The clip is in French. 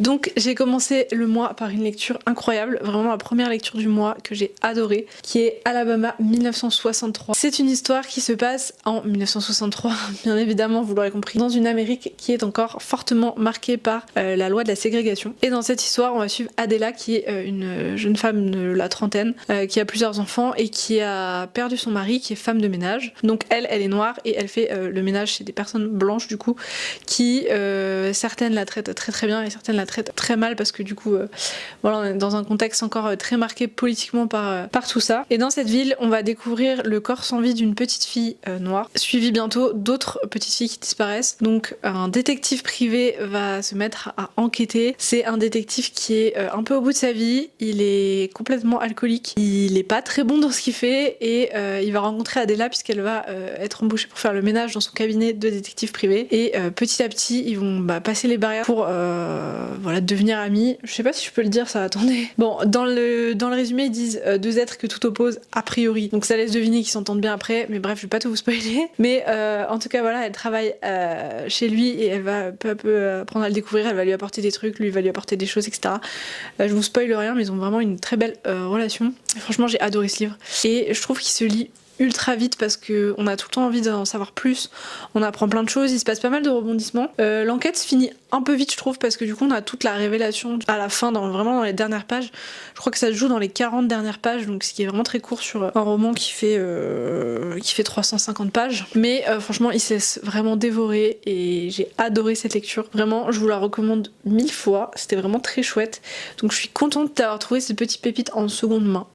Donc j'ai commencé le mois par une lecture incroyable, vraiment la première lecture du mois que j'ai adorée, qui est Alabama 1963. C'est une histoire qui se passe en 1963, bien évidemment, vous l'aurez compris, dans une Amérique qui est encore fortement marquée par la loi de la ségrégation. Et dans cette histoire, on va suivre Adela, qui est une jeune femme de la trentaine, qui a plusieurs enfants et qui a perdu son mari, qui est femme de ménage. Donc elle est noire et elle fait le ménage chez des personnes blanches du coup, qui certaines la traitent très très bien et certaines la traitent très mal parce que du coup voilà, on est dans un contexte encore très marqué politiquement par tout ça. Et dans cette ville, on va découvrir le corps sans vie d'une petite fille noire, suivi bientôt d'autres petites filles qui disparaissent. Donc un détective privé va se mettre à enquêter. C'est un détective qui est un peu au bout de sa vie, il est complètement alcoolique, il est pas très bon dans ce qu'il fait et il va rencontrer Adela puisqu'elle va être embauchée pour faire le ménage dans son cabinet de détective privé. Et petit à petit, ils vont passer les barrières pour voilà, devenir amis. Je sais pas si je peux le dire ça, attendez. Bon, dans le résumé, ils disent deux êtres que tout oppose a priori. Donc ça laisse deviner qu'ils s'entendent bien après, mais bref, je vais pas tout vous spoiler. Mais en tout cas, voilà, elle travaille chez lui et elle va peu à peu apprendre à le découvrir, elle va lui apporter des trucs, lui va lui apporter des choses, etc. Je vous spoil rien, mais ils ont vraiment une très belle relation. Et franchement, j'ai adoré ce livre. Et je trouve qu'il se lit ultra vite parce que on a tout le temps envie d'en savoir plus, on apprend plein de choses, il se passe pas mal de rebondissements. L'enquête se finit un peu vite je trouve parce que du coup on a toute la révélation à la fin, vraiment dans les dernières pages. Je crois que ça se joue dans les 40 dernières pages, donc ce qui est vraiment très court sur un roman qui fait 350 pages. Mais franchement il se laisse vraiment dévorer et j'ai adoré cette lecture. Vraiment je vous la recommande 1000 fois, c'était vraiment très chouette. Donc je suis contente d'avoir trouvé ces petites pépites en seconde main.